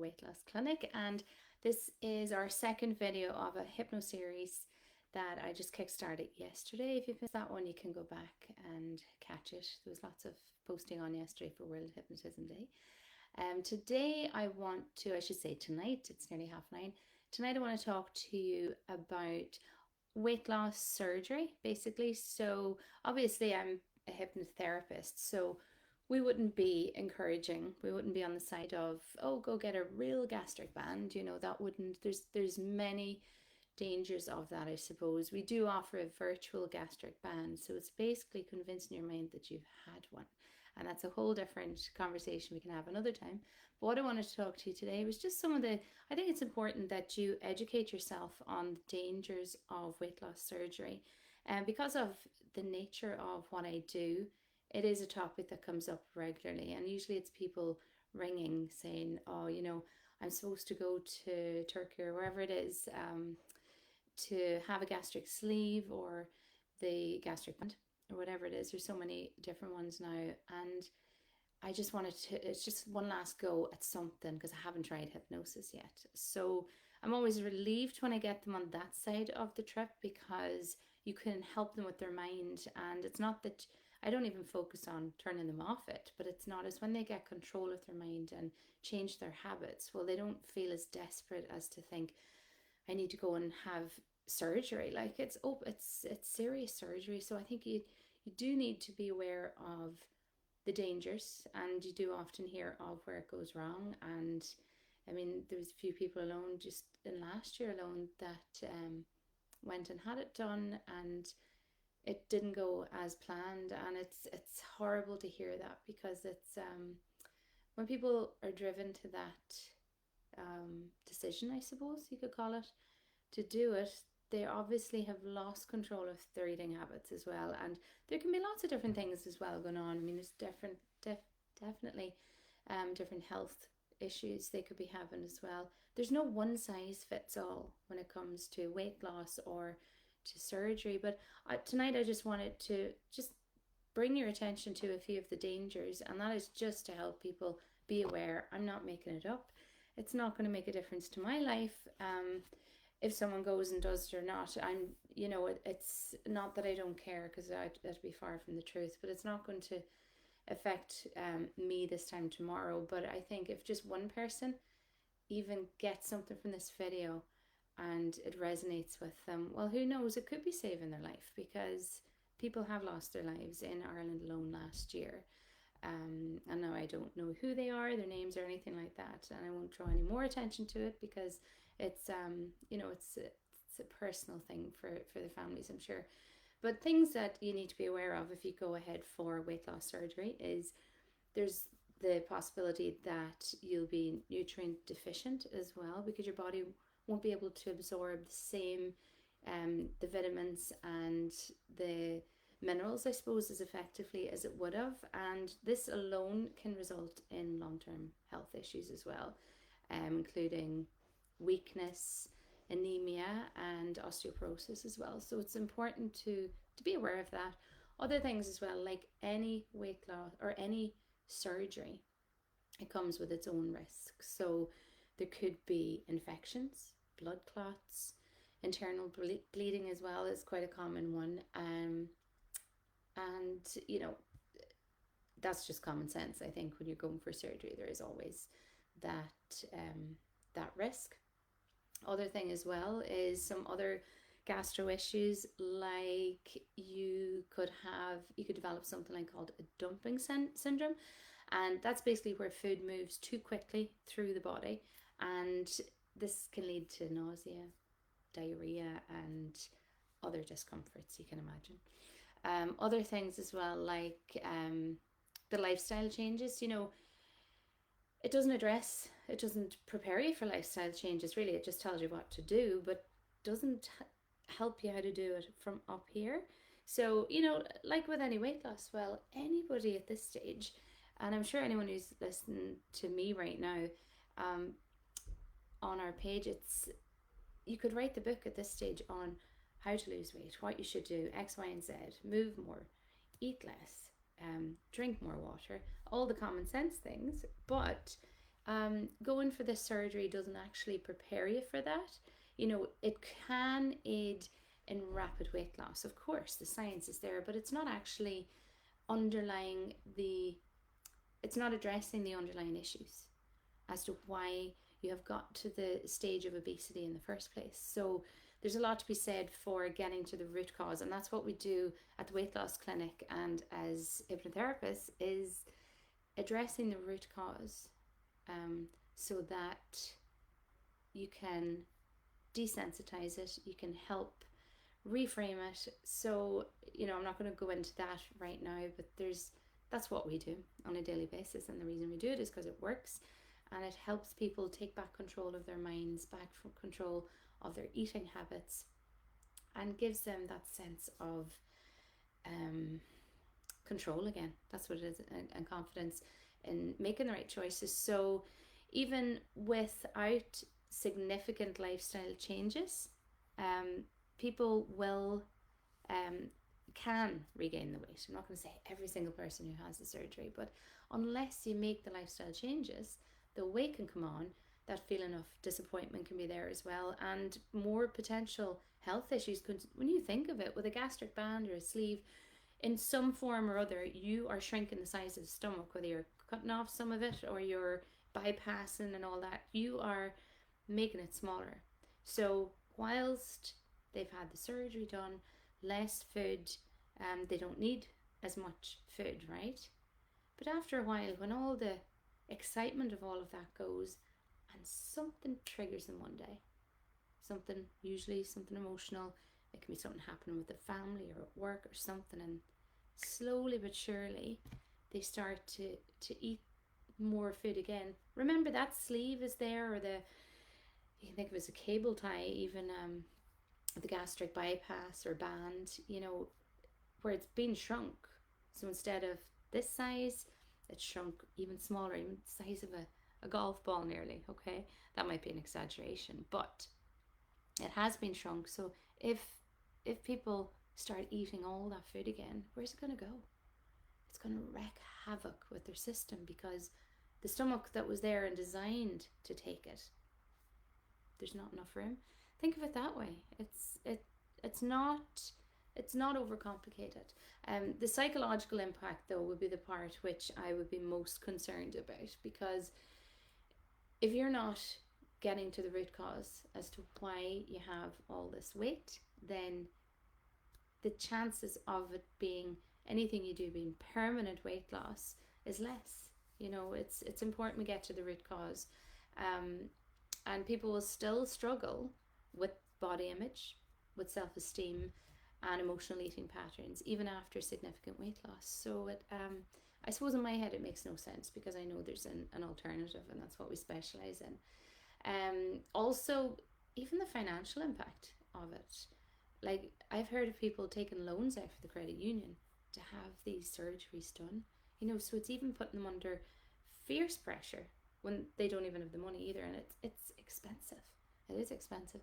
Weight Loss Clinic, and this is our second video of a hypno series that I just kickstarted yesterday. If you missed that one, you can go back and catch it. There was lots of posting on yesterday for World Hypnotism Day. Today I should say tonight, it's nearly 9:30. Tonight I want to talk to you about weight loss surgery, basically. So obviously I'm a hypnotherapist, so we wouldn't be on the side of, oh, go get a real gastric band. That wouldn't, there's many dangers of that, I suppose. We do offer a virtual gastric band, so it's basically convincing your mind that you've had one. And that's a whole different conversation we can have another time. But what I wanted to talk to you today was just I think it's important that you educate yourself on the dangers of weight loss surgery. And because of the nature of what I do, it is a topic that comes up regularly. And usually it's people ringing saying, oh, I'm supposed to go to Turkey or wherever it is to have a gastric sleeve or the gastric band or whatever it is. There's so many different ones now. And I just it's just one last go at something because I haven't tried hypnosis yet. So I'm always relieved when I get them on that side of the trip because you can help them with their mind. And it's not that I don't even focus on turning them off it, but it's when they get control of their mind and change their habits. Well, they don't feel as desperate as to think, I need to go and have surgery. Like it's serious surgery. So I think you do need to be aware of the dangers, and you do often hear of where it goes wrong. And I mean, there was a few people alone just in last year alone that went and had it done, and it didn't go as planned. And it's horrible to hear that because it's when people are driven to that decision, I suppose you could call it, to do it, they obviously have lost control of their eating habits as well. And there can be lots of different things as well going on. I mean, there's definitely different health issues they could be having as well. There's no one size fits all when it comes to weight loss or to surgery. But tonight I just wanted to just bring your attention to a few of the dangers, and that is just to help people be aware. I'm not making it up. It's not going to make a difference to my life if someone goes and does it or not. It's not that I don't care, because that'd be far from the truth, but it's not going to affect me this time tomorrow. But I think if just one person even gets something from this video and it resonates with them, well, who knows, it could be saving their life, because people have lost their lives in Ireland alone last year. And now I don't know who they are, their names or anything like that, and I won't draw any more attention to it because it's it's a personal thing for the families, I'm sure. But things that you need to be aware of if you go ahead for weight loss surgery is there's the possibility that you'll be nutrient deficient as well, because your body won't be able to absorb the same the vitamins and the minerals, I suppose, as effectively as it would have. And this alone can result in long-term health issues as well, including weakness, anemia, and osteoporosis as well. So it's important to be aware of that. Other things as well, like any weight loss or any surgery, it comes with its own risks. So there could be infections, blood clots, internal bleeding as well is quite a common one. And that's just common sense. I think when you're going for surgery, there is always that risk. Other thing as well is some other gastro issues, like you could develop something like called a dumping syndrome, and that's basically where food moves too quickly through the body, and this can lead to nausea, diarrhea, and other discomforts you can imagine. Other things as well, like the lifestyle changes. It doesn't prepare you for lifestyle changes, really. It just tells you what to do, but doesn't help you how to do it from up here. So, like with any weight loss, well, anybody at this stage, and I'm sure anyone who's listening to me right now on our page, you could write the book at this stage on how to lose weight, what you should do, X, Y, and Z, move more, eat less, drink more water, all the common sense things. But Going for this surgery doesn't actually prepare you for that. It can aid in rapid weight loss. Of course, the science is there, but it's not actually underlying the, it's not addressing the underlying issues as to why you have got to the stage of obesity in the first place. So there's a lot to be said for getting to the root cause, and that's what we do at the weight loss clinic and as hypnotherapists, is addressing the root cause, so that you can desensitize it, you can help reframe it. So I'm not going to go into that right now, but that's what we do on a daily basis, and the reason we do it is because it works, and it helps people take back control of their minds, back control of their eating habits, and gives them that sense of control again. That's what it is, and confidence in making the right choices. So even without significant lifestyle changes, people can regain the weight. I'm not going to say every single person who has the surgery, but unless you make the lifestyle changes, the weight can come on, that feeling of disappointment can be there as well, and more potential health issues. When you think of it, with a gastric band or a sleeve, in some form or other, you are shrinking the size of the stomach, whether you're cutting off some of it or you're bypassing and all that, you are making it smaller. So whilst they've had the surgery done, less food, they don't need as much food, right? But after a while, when all the excitement of all of that goes, and something triggers them one day, usually something emotional, it can be something happening with the family or at work or something, and slowly but surely they start to eat more food again. Remember, that sleeve is there, or you can think of it as a cable tie, even the gastric bypass or band, where it's been shrunk. So instead of this size, it's shrunk even smaller, even the size of a golf ball nearly. Okay, that might be an exaggeration, but it has been shrunk. So if people start eating all that food again, where's it going to go? It's going to wreak havoc with their system, because the stomach that was there and designed to take it, there's not enough room. Think of it that way. It's not overcomplicated. The psychological impact, though, would be the part which I would be most concerned about, because if you're not getting to the root cause as to why you have all this weight, then the chances of it being anything you do being permanent weight loss is less. It's important we get to the root cause, and people will still struggle with body image, with self-esteem, and emotional eating patterns even after significant weight loss. So I suppose in my head it makes no sense, because I know there's an alternative, and that's what we specialize in. Also, even the financial impact of it. Like, I've heard of people taking loans out for the credit union to have these surgeries done. So it's even putting them under fierce pressure when they don't even have the money either, and it's expensive. It is expensive.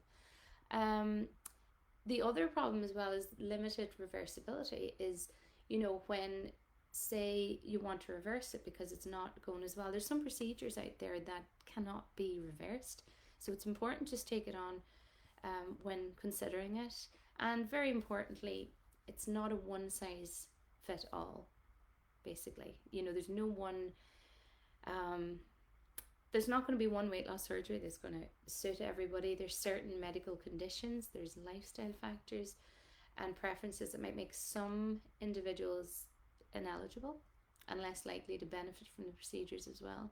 The other problem as well is limited reversibility. Is when, say, you want to reverse it because it's not going as well, there's some procedures out there that cannot be reversed. So it's important to just take it on when considering it. And very importantly, it's not a one size fit all, basically. There's no one, there's not going to be one weight loss surgery that's going to suit everybody. There's certain medical conditions, there's lifestyle factors and preferences that might make some individuals ineligible and less likely to benefit from the procedures as well.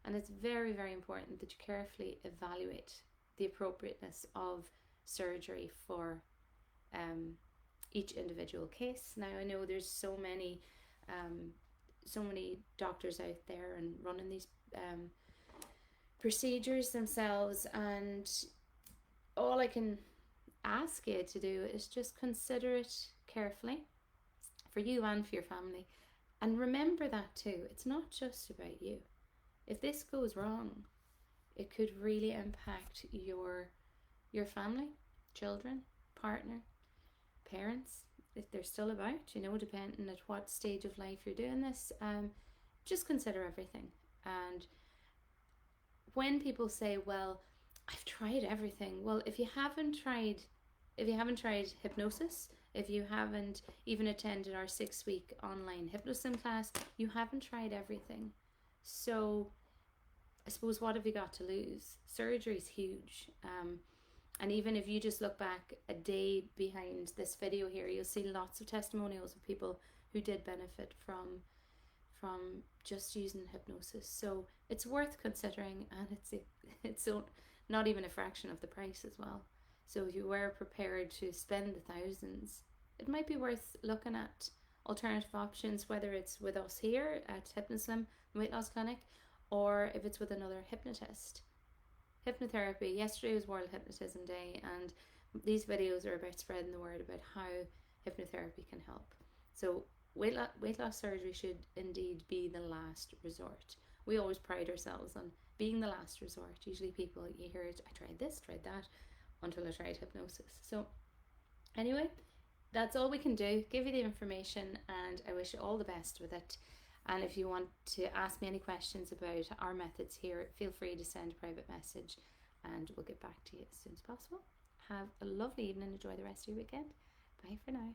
And it's very, very important that you carefully evaluate the appropriateness of surgery for each individual case. Now, I know there's so many doctors out there and running these procedures themselves, and all I can ask you to do is just consider it carefully for you and for your family. And remember that too, it's not just about you. If this goes wrong, it could really impact your family, children, partner, parents, if they're still about, depending at what stage of life you're doing this. Just consider everything. And when people say, well, I've tried everything. Well, if you haven't tried hypnosis, if you haven't even attended our 6 week online hypnosim class, you haven't tried everything. So I suppose, what have you got to lose? Surgery is huge. And even if you just look back a day behind this video here, you'll see lots of testimonials of people who did benefit from just using hypnosis. So it's worth considering, and it's not even a fraction of the price as well. So if you were prepared to spend the thousands, it might be worth looking at alternative options, whether it's with us here at Hypnoslim Weight Loss Clinic, or if it's with another hypnotist. Hypnotherapy, yesterday was World Hypnotism Day, and these videos are about spreading the word about how hypnotherapy can help. So weight loss surgery should indeed be the last resort. We always pride ourselves on being the last resort. Usually people, you hear it, I tried this, tried that, until I tried hypnosis. So anyway, that's all we can do. Give you the information, and I wish you all the best with it. And if you want to ask me any questions about our methods here, feel free to send a private message and we'll get back to you as soon as possible. Have a lovely evening. Enjoy the rest of your weekend. Bye for now.